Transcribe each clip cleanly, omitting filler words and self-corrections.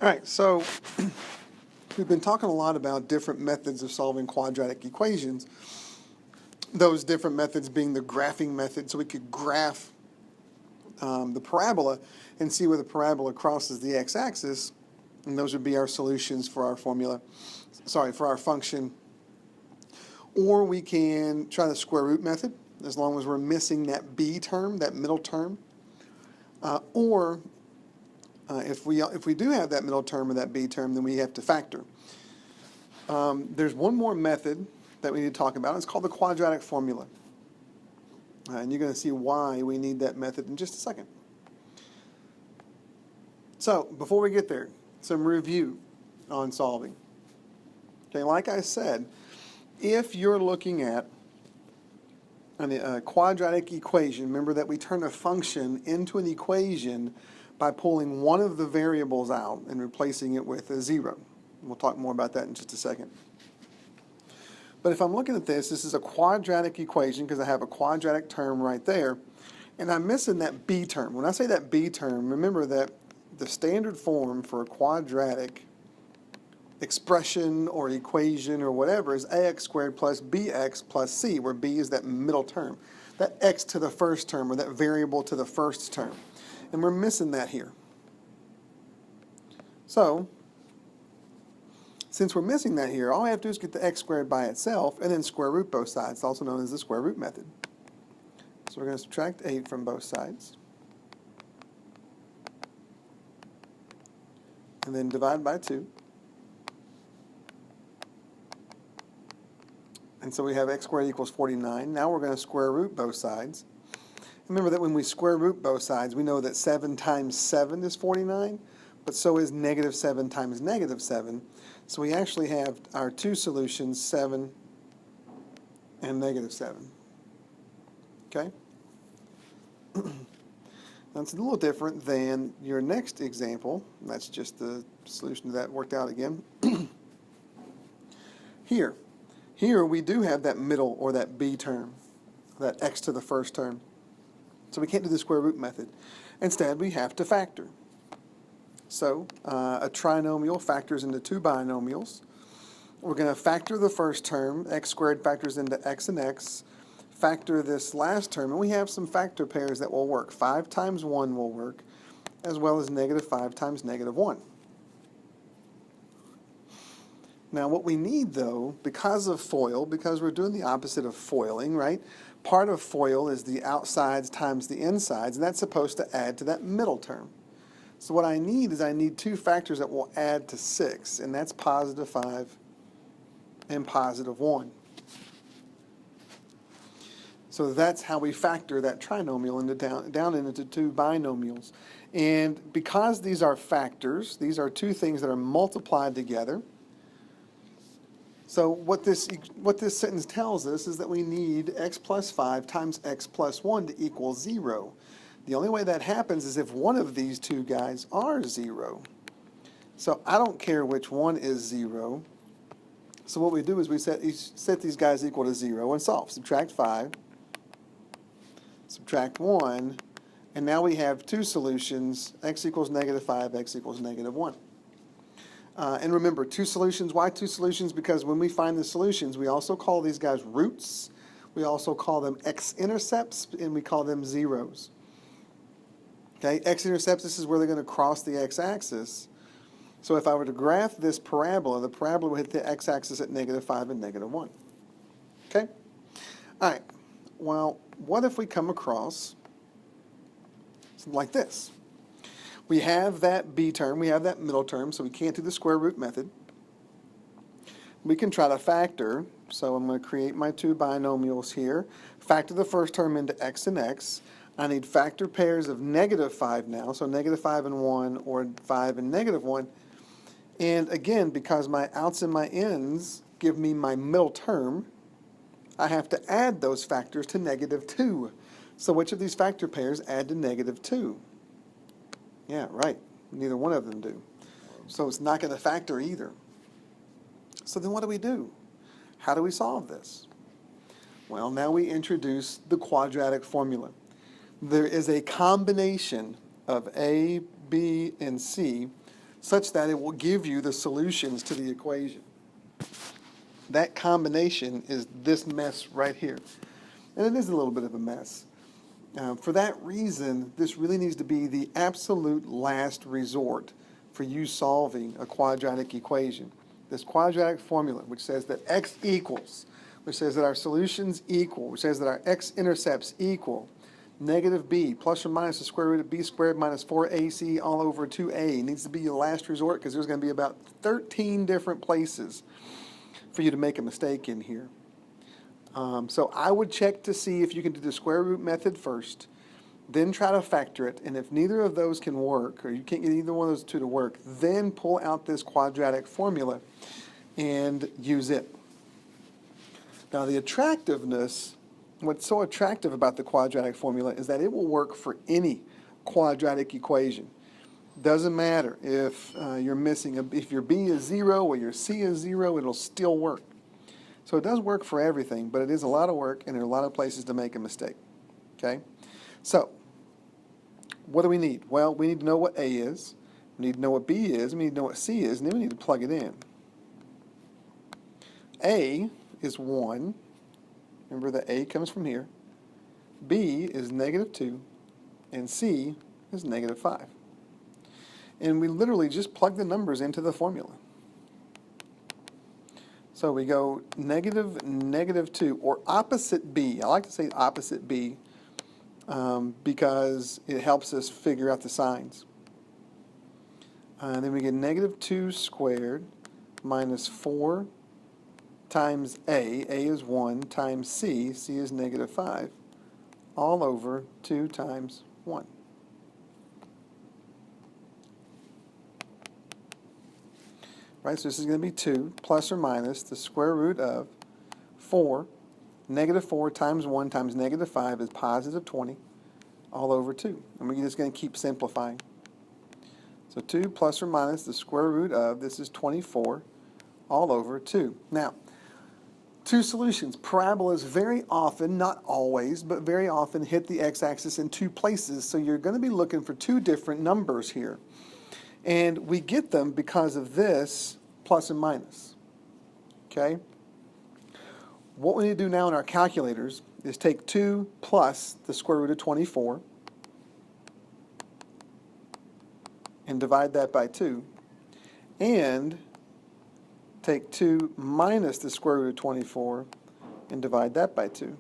All right, so we've been talking a lot about different methods of solving quadratic equations. Those different methods being the graphing method, so we could graph the parabola and see where the parabola crosses the x-axis, and those would be our solutions for our formula, for our function. Or we can try the square root method, as long as we're missing that b term, that middle term. If we do have that middle term or that b term, then we have to factor. There's one more method that we need to talk about. It's called the quadratic formula. And you're going to see why we need that method in just a second. So, before we get there, some review on solving. Okay, like I said, if you're looking at a quadratic equation, remember that we turn a function into an equation by pulling one of the variables out and replacing it with a zero. We'll talk more about that in just a second. But if I'm looking at this is a quadratic equation because I have a quadratic term right there, and I'm missing that b term. When I say that b term, remember that the standard form for a quadratic expression or equation or whatever is ax squared plus bx plus c, where b is that middle term, that x to the first term or that variable to the first term. And we're missing that here. So, since we're missing that here, all I have to do is get the x squared by itself and then square root both sides, also known as the square root method. So we're going to subtract 8 from both sides. And then divide by 2. And so we have x squared equals 49. Now we're going to square root both sides. Remember that when we square root both sides, we know that 7 times 7 is 49, but so is negative 7 times negative 7. So we actually have our two solutions, 7 and negative 7. Okay? That's a little different than your next example. That's just the solution to that worked out again. Here we do have that middle or that b term, that x to the first term. So we can't do the square root method. Instead, we have to factor. So a trinomial factors into two binomials. We're going to factor the first term. X squared factors into x and x. Factor this last term, and we have some factor pairs that will work. 5 times 1 will work, as well as negative 5 times negative 1. Now what we need, though, because of FOIL, because we're doing the opposite of foiling, right? Part of FOIL is the outsides times the insides, and that's supposed to add to that middle term. So what I need is I need two factors that will add to 6, and that's positive 5 and positive 1. So that's how we factor that trinomial into down into two binomials. And because these are factors, these are two things that are multiplied together. So what this sentence tells us is that we need x plus 5 times x plus 1 to equal 0. The only way that happens is if one of these two guys are 0. So I don't care which one is 0. So what we do is we set these guys equal to 0 and solve. Subtract 5, subtract 1, and now we have two solutions, x equals negative 5, x equals negative 1. And remember, two solutions. Why two solutions? Because when we find the solutions, we also call these guys roots. We also call them x-intercepts, and we call them zeros. Okay, x-intercepts, this is where they're going to cross the x-axis. So if I were to graph this parabola, the parabola would hit the x-axis at negative 5 and negative 1. Okay? All right. Well, what if we come across something like this? We have that b term, we have that middle term, so we can't do the square root method. We can try to factor, so I'm going to create my two binomials here. Factor the first term into x and x. I need factor pairs of negative 5 now, so negative 5 and 1 or 5 and negative 1. And again, because my outs and my ins give me my middle term, I have to add those factors to negative 2. So which of these factor pairs add to negative 2? Yeah, right. Neither one of them do. So it's not going to factor either. So then what do? How do we solve this? Well, now we introduce the quadratic formula. There is a combination of A, B, and C such that it will give you the solutions to the equation. That combination is this mess right here. And it is a little bit of a mess. For that reason, this really needs to be the absolute last resort for you solving a quadratic equation. This quadratic formula, which says that x equals, which says that our solutions equal, which says that our x-intercepts equal negative b plus or minus the square root of b squared minus 4ac all over 2a. It needs to be your last resort because there's going to be about 13 different places for you to make a mistake in here. So I would check to see if you can do the square root method first, then try to factor it, and if neither of those can work, or you can't get either one of those two to work, then pull out this quadratic formula and use it. Now the attractiveness, what's so attractive about the quadratic formula is that it will work for any quadratic equation. Doesn't matter if you're missing, if your b is 0 or your c is 0, it'll still work. So it does work for everything, but it is a lot of work and there are a lot of places to make a mistake. Okay? So, what do we need? Well, we need to know what A is, we need to know what B is, we need to know what C is, and then we need to plug it in. A is 1. Remember that A comes from here. B is negative 2, and C is negative 5. And we literally just plug the numbers into the formula. So we go negative, negative 2, or opposite B. I like to say opposite B because it helps us figure out the signs. And then we get negative 2 squared minus 4 times A is 1, times C is negative 5, all over 2 times 1. Right, so this is going to be 2 plus or minus the square root of 4. Negative 4 times 1 times negative 5 is positive 20, all over 2. And we're just going to keep simplifying. So 2 plus or minus the square root of, this is 24, all over 2. Now, two solutions. Parabolas very often, not always, but very often hit the x-axis in two places, so you're going to be looking for two different numbers here. And we get them because of this plus and minus. Okay? What we need to do now in our calculators is take 2 plus the square root of 24 and divide that by 2. And take 2 minus the square root of 24 and divide that by 2.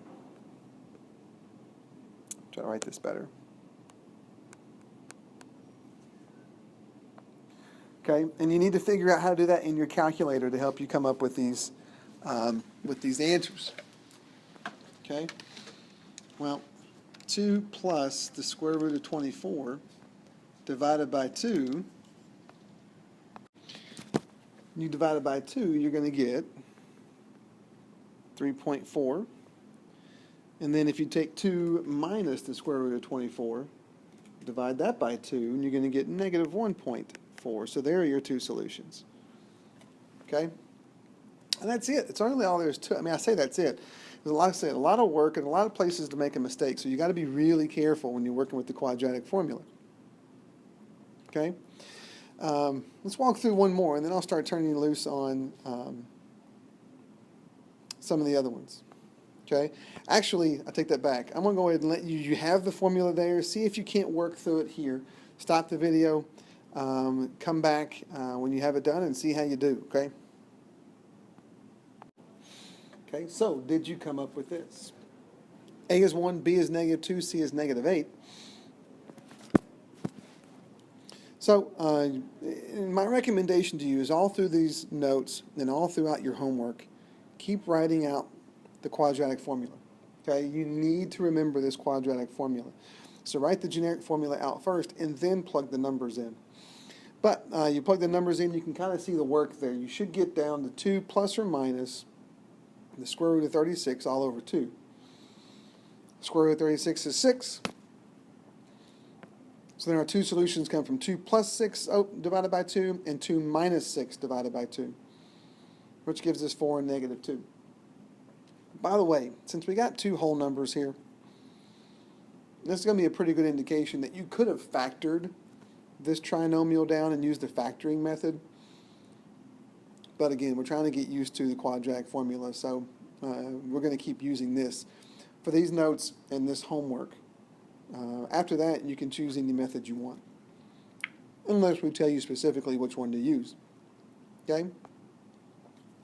Try to write this better. Okay, and you need to figure out how to do that in your calculator to help you come up with these answers. Okay, well, 2 plus the square root of 24 divided by 2, you divide it by 2, you're going to get 3.4. And then if you take 2 minus the square root of 24, divide that by 2, and you're going to get negative 1.4. So there are your two solutions. Okay? And that's it. It's really all there is to it. I mean, I say that's it. There's a lot of work and a lot of places to make a mistake, so you got to be really careful when you're working with the quadratic formula. Okay? Let's walk through one more, and then I'll start turning you loose on some of the other ones. Okay? Actually, I take that back. I'm going to go ahead and let you have the formula there. See if you can't work through it here. Stop the video. Come back when you have it done and see how you do. Okay? Okay, so did you come up with this? A is 1, B is negative 2, C is negative 8. So my recommendation to you is all through these notes and all throughout your homework, keep writing out the quadratic formula. Okay, you need to remember this quadratic formula. So write the generic formula out first and then plug the numbers in. But you plug the numbers in, you can kind of see the work there. You should get down to 2 plus or minus the square root of 36 all over 2. Square root of 36 is 6. So then our two solutions come from 2 plus 6 divided by 2 and 2 minus 6 divided by 2, which gives us 4 and negative 2. By the way, since we got two whole numbers here, this is going to be a pretty good indication that you could have factored this trinomial down and use the factoring method. But again, we're trying to get used to the quadratic formula, so we're going to keep using this for these notes and this homework. After that, you can choose any method you want, unless we tell you specifically which one to use. Okay?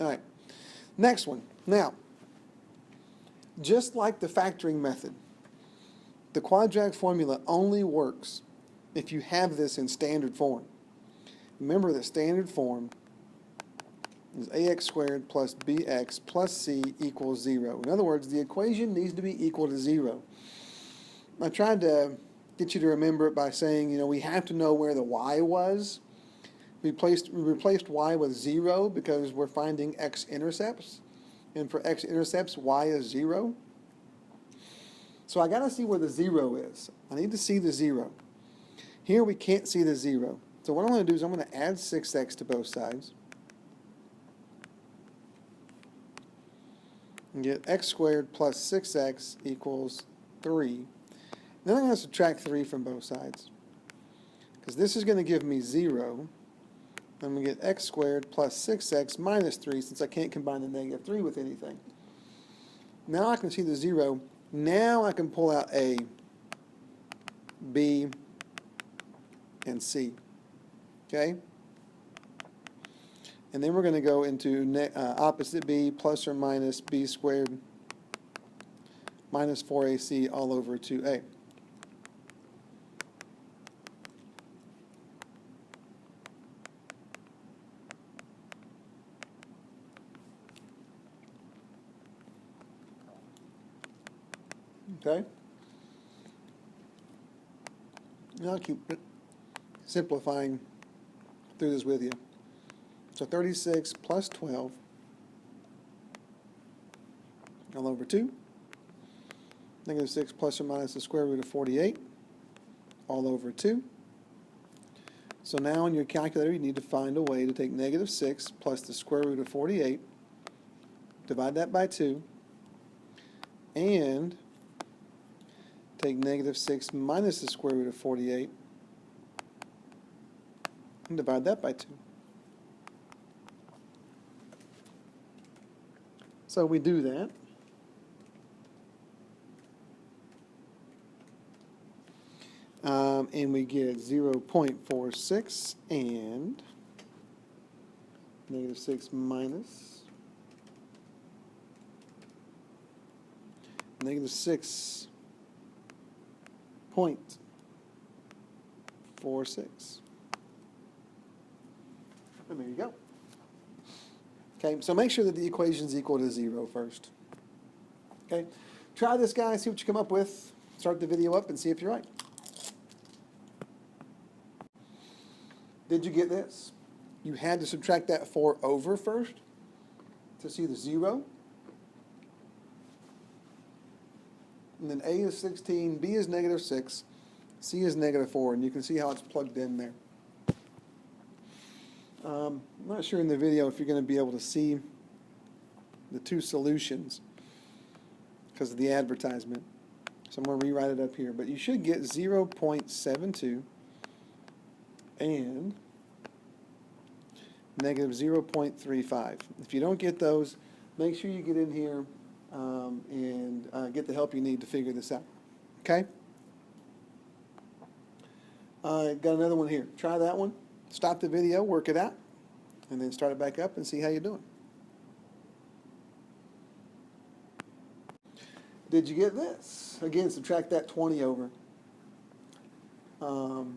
All right. Next one. Now, just like the factoring method, the quadratic formula only works if you have this in standard form. Remember, the standard form is ax squared plus bx plus c equals 0. In other words, the equation needs to be equal to 0. I tried to get you to remember it by saying, you know, we have to know where the y was. We replaced y with 0 because we're finding x-intercepts. And for x-intercepts, y is 0. So I got to see where the 0 is. I need to see the 0. Here we can't see the 0. So what I'm going to do is I'm going to add 6x to both sides. And get x squared plus 6x equals 3. Then I'm going to subtract 3 from both sides, because this is going to give me 0. I'm going to get x squared plus 6x minus 3, since I can't combine the negative 3 with anything. Now I can see the 0. Now I can pull out a, b, and c. Okay? And then we're going to go into opposite b plus or minus b squared minus 4ac all over 2a. Okay? Now I'll keep simplifying through this with you. So 36 plus 12 all over 2. Negative 6 plus or minus the square root of 48 all over 2. So now in your calculator you need to find a way to take negative 6 plus the square root of 48, divide that by 2, and take negative 6 minus the square root of 48 and divide that by 2. So we do that. And we get 0.46 and negative 6 minus negative 6.46. And there you go. Okay, so make sure that the equation is equal to 0 first. Okay, try this, guys, see what you come up with. Start the video up and see if you're right. Did you get this? You had to subtract that 4 over first to see the 0. And then A is 16, B is negative 6, C is negative 4, and you can see how it's plugged in there. I'm not sure in the video if you're going to be able to see the two solutions because of the advertisement. So I'm going to rewrite it up here. But you should get 0.72 and negative 0.35. If you don't get those, make sure you get in here and get the help you need to figure this out. Okay? Got another one here. Try that one. Stop the video, work it out, and then start it back up and see how you're doing. Did you get this? Again, subtract that 20 over. And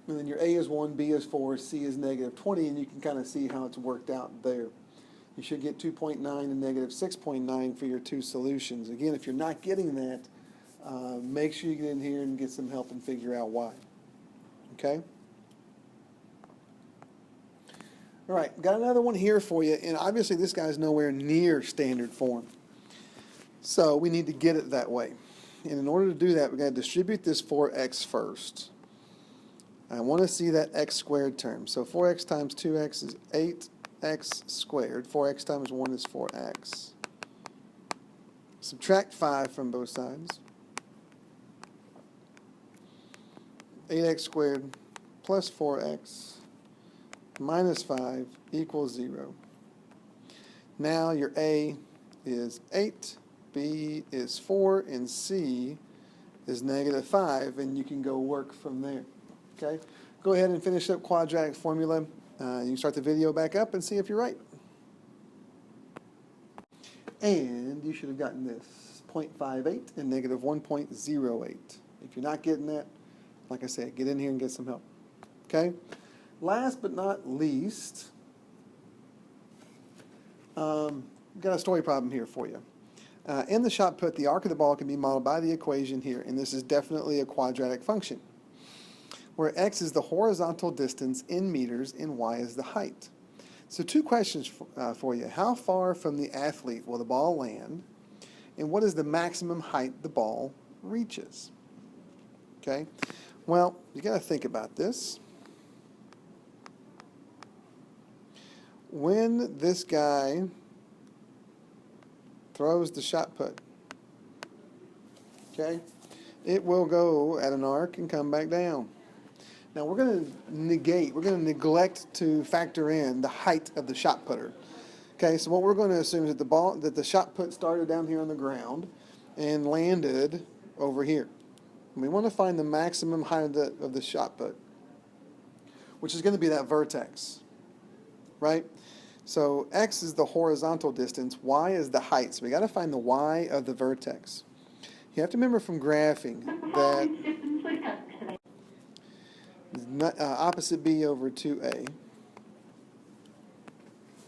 then your A is 1, B is 4, C is negative 20, and you can kind of see how it's worked out there. You should get 2.9 and negative 6.9 for your two solutions. Again, if you're not getting that, make sure you get in here and get some help and figure out why. Okay? All right, got another one here for you, and obviously this guy's nowhere near standard form. So we need to get it that way. And in order to do that, we're going to distribute this 4x first. I want to see that x squared term. So 4x times 2x is 8x squared. 4x times 1 is 4x. Subtract 5 from both sides. 8x squared plus 4x minus 5 equals 0. Now your A is 8, B is 4, and C is negative 5, and you can go work from there. Okay? Go ahead and finish up quadratic formula. You can start the video back up and see if you're right. And you should have gotten this, 0.58 and negative 1.08. If you're not getting that, like I said, get in here and get some help. Okay? Last but not least, we've got a story problem here for you. In the shot put, the arc of the ball can be modeled by the equation here, and this is definitely a quadratic function, where x is the horizontal distance in meters and y is the height. So two questions for you. How far from the athlete will the ball land, and what is the maximum height the ball reaches? Okay? Well, you got to think about this. When this guy throws the shot put, okay, it will go at an arc and come back down. Now we're going to neglect to factor in the height of the shot putter. Okay, so what we're going to assume is that the shot put started down here on the ground and landed over here. And we want to find the maximum height of the shot put, which is going to be that vertex, right? So x is the horizontal distance, y is the height. So we got to find the y of the vertex. You have to remember from graphing that opposite b over 2a